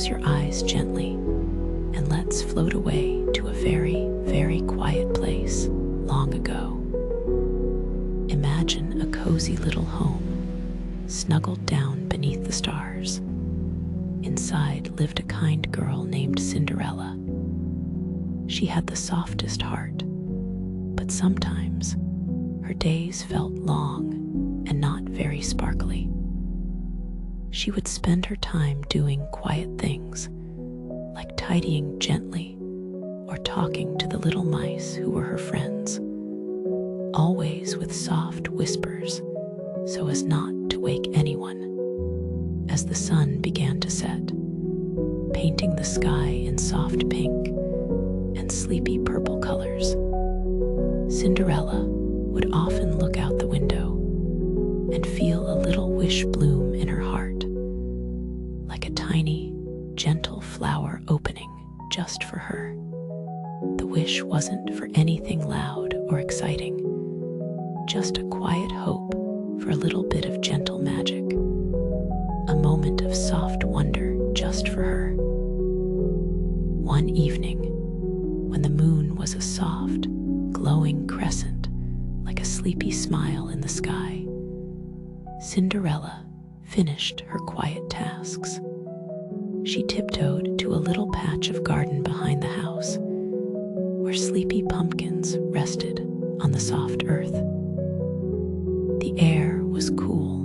Close your eyes gently and let's float away to a very, very quiet place long ago. Imagine a cozy little home, snuggled down beneath the stars. Inside lived a kind girl named Cinderella. She had the softest heart, but sometimes her days felt long and not very sparkly. She would spend her time doing quiet things, like tidying gently or talking to the little mice who were her friends, always with soft whispers so as not to wake anyone. As the sun began to set, painting the sky in soft pink and sleepy purple colors, Cinderella would often look out the window and feel a little wish bloom in her heart, like a tiny, gentle flower opening just for her. The wish wasn't for anything loud or exciting, just a quiet hope for a little bit of gentle magic, a moment of soft wonder just for her. One evening, when the moon was a soft, glowing crescent like a sleepy smile in the sky, Cinderella finished her quiet tasks. She tiptoed to a little patch of garden behind the house, where sleepy pumpkins rested on the soft earth. The air was cool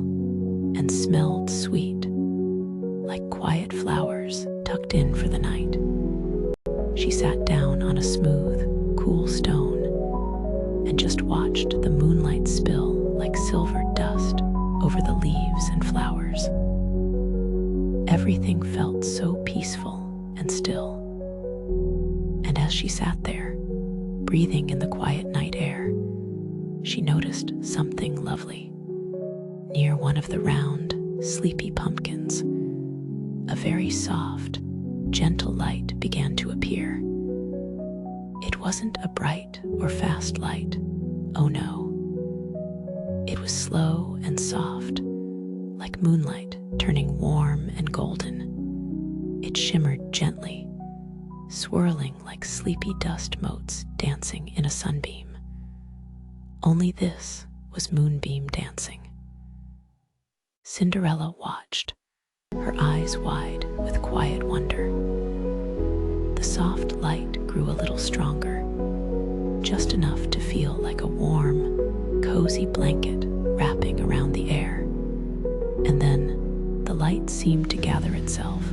and smelled sweet, like quiet flowers tucked in for the night. She sat down on a smooth, cool stone and just watched the moonlight spill like silver dust over the leaves and flowers. Everything felt so peaceful and still. And as she sat there, breathing in the quiet night air, she noticed something lovely. Near one of the round, sleepy pumpkins, a very soft, gentle light began to appear. It wasn't a bright or fast light, oh no. It was slow and soft, like moonlight turning warm and golden. It shimmered gently, swirling like sleepy dust motes dancing in a sunbeam. Only this was Moonbeam dancing. Cinderella watched, her eyes wide with quiet wonder. The soft light grew a little stronger, just enough to feel like a warm, cozy blanket wrapping around the air. And then the light seemed to gather itself,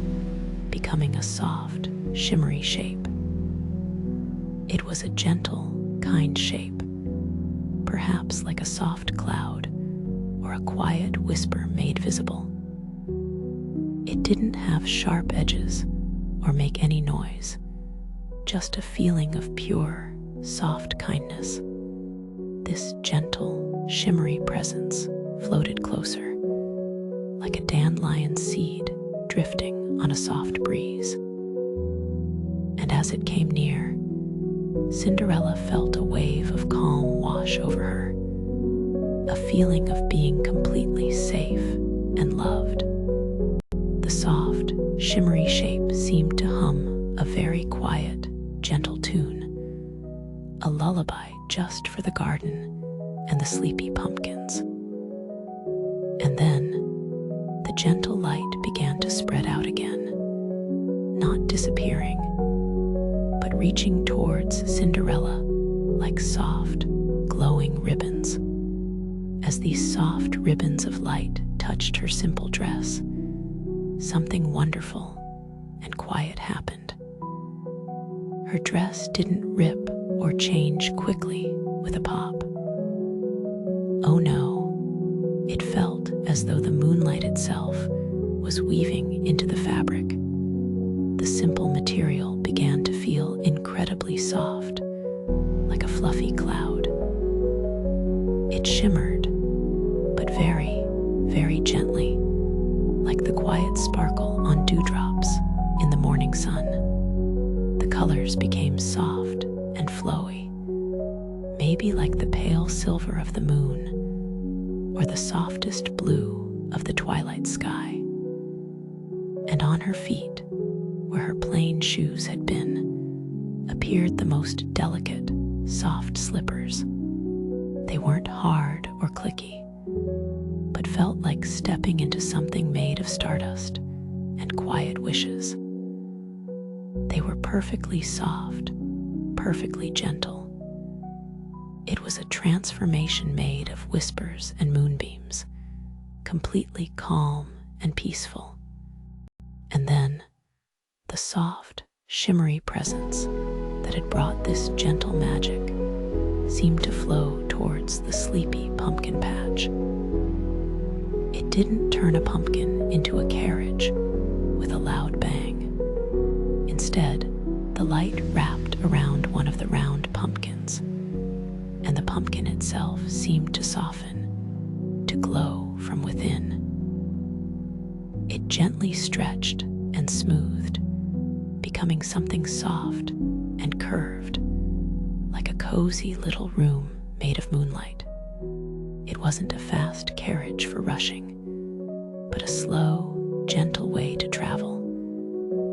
becoming a soft, shimmery shape. It was a gentle, kind shape, perhaps like a soft cloud or a quiet whisper made visible. It didn't have sharp edges or make any noise, just a feeling of pure, soft kindness. This gentle, shimmery presence floated closer, like a dandelion seed drifting on a soft breeze. And as it came near, Cinderella felt a wave of calm wash over her, a feeling of being completely safe and loved. The soft, shimmery shape seemed to hum a very quiet, gentle tune, a lullaby just for the garden and the sleepy pumpkins. And then the gentle light began to spread out again, not disappearing, but reaching towards Cinderella like soft, glowing ribbons. As these soft ribbons of light touched her simple dress, something wonderful and quiet happened. Her dress didn't rip or change quickly with a pop. Oh no, it felt as though the moonlight itself was weaving into the fabric. The simple material began to feel incredibly soft, like a fluffy cloud. It shimmered, but very, very gently, like the quiet sparkle on dewdrops in the morning sun. The colors became soft and flowy, maybe like the pale silver of the moon or the softest blue of the twilight sky. And on her feet, where her plain shoes had been, appeared the most delicate, soft slippers. They weren't hard or clicky, but felt like stepping into something made of stardust and quiet wishes. They were perfectly soft, perfectly gentle. It was a transformation made of whispers and moonbeams, completely calm and peaceful. And then, the soft, shimmery presence that had brought this gentle magic seemed to flow towards the sleepy pumpkin patch. It didn't turn a pumpkin into a carriage with a loud bang. Instead, the light wrapped around one of the round pumpkins, and the pumpkin itself seemed to soften, to glow from within. It gently stretched and smoothed, becoming something soft and curved, like a cozy little room made of moonlight. It wasn't a fast carriage for rushing, but a slow, gentle way to travel,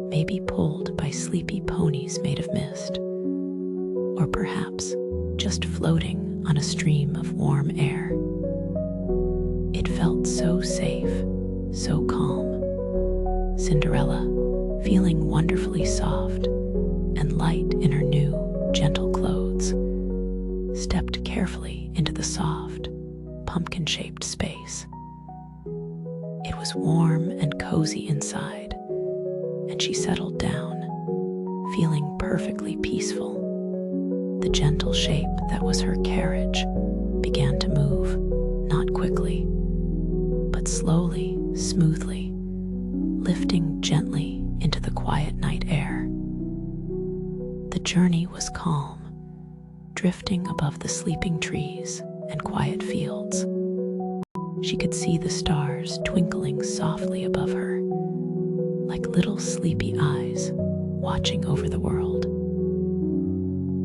maybe pulled by sleepy ponies made of mist, or perhaps just floating on a stream of warm air. It felt so safe, so calm. Cinderella, feeling wonderfully soft and light in her new, gentle clothes, stepped carefully into the soft, pumpkin-shaped space. It was warm and cozy inside, and she settled down, feeling perfectly peaceful. The gentle shape that was her carriage began to move, not quickly, but slowly, smoothly, lifting gently into the quiet night air. The journey was calm, drifting above the sleeping trees and quiet fields. She could see the stars twinkling softly above her, like little sleepy eyes watching over the world.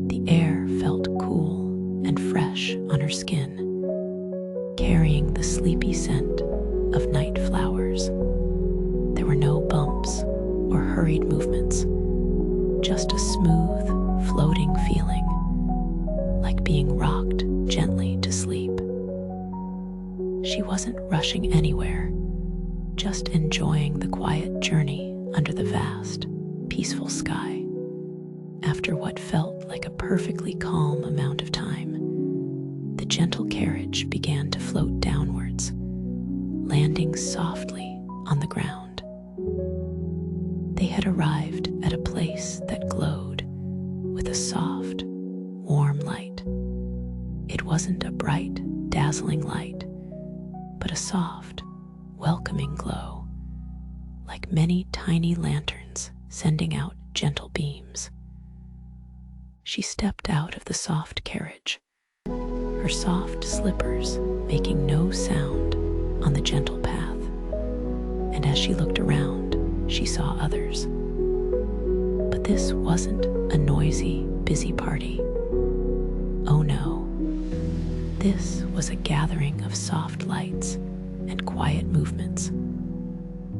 The air felt cool and fresh on her skin, carrying the sleepy scent of night flowers. There were no bumps or hurried movements, just a smooth, floating feeling, like being rocked gently to sleep. She wasn't rushing anywhere, just enjoying the quiet journey under the vast, peaceful sky. After what felt like a perfectly calm amount of time, the gentle carriage began to float downwards, landing softly on the ground. They had arrived at a place that glowed with a soft, warm light. It wasn't a bright, dazzling light, but a soft, welcoming glow, like many tiny lanterns sending out gentle beams. She stepped out of the soft carriage, her soft slippers making no sound on the gentle path, and as she looked around, she saw others. But this wasn't a noisy, busy party. Oh no, this was a gathering of soft lights and quiet movements.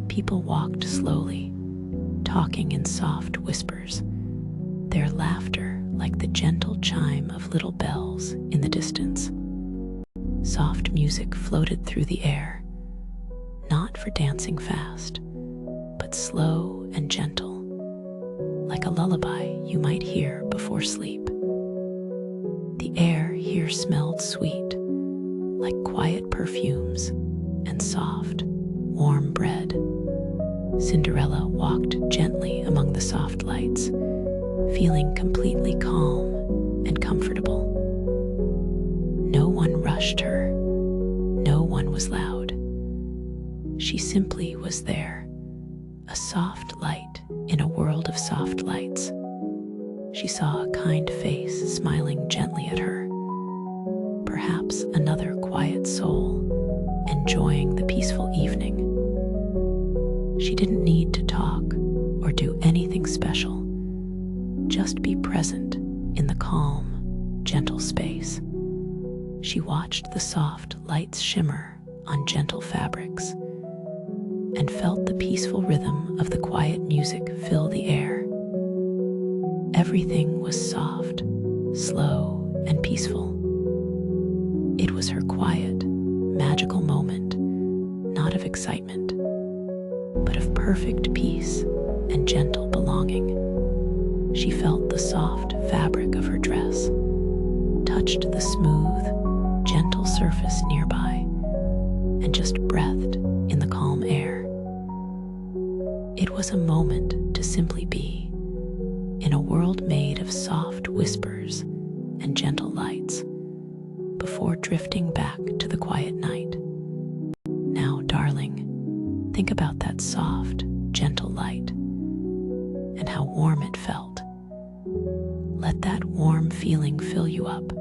People walked slowly, talking in soft whispers, their laughter like the gentle chime of little bells in the distance. Soft music floated through the air, not for dancing fast, but slow and gentle, like a lullaby you might hear before sleep. The air here smelled sweet, like quiet perfumes and soft, warm bread. Cinderella walked gently among the soft lights, feeling completely calm and comfortable. No one rushed her, no one was loud. She simply was there, a soft light in a world of soft lights. She saw a kind face smiling gently at her, perhaps another quiet soul enjoying the peaceful evening. She didn't need to talk or do anything special, just be present in the calm, gentle space. She watched the soft lights shimmer on gentle fabrics, and felt the peaceful rhythm of the quiet music fill the air. Everything was soft, slow, and peaceful. It was her quiet, magical moment, not of excitement, but of perfect peace and gentle belonging. She felt the soft fabric of her dress, touched the smooth, gentle surface nearby, and just breathed in the calm air. It was a moment to simply be, in a world made of soft whispers and gentle lights, before drifting back to the quiet night. Now, darling, think about that soft, gentle light and how warm it felt. Let that warm feeling fill you up,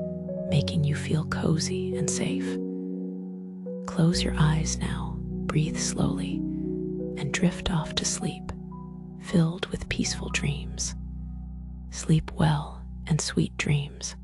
making you feel cozy and safe. Close your eyes now, breathe slowly, and drift off to sleep, filled with peaceful dreams. Sleep well and sweet dreams.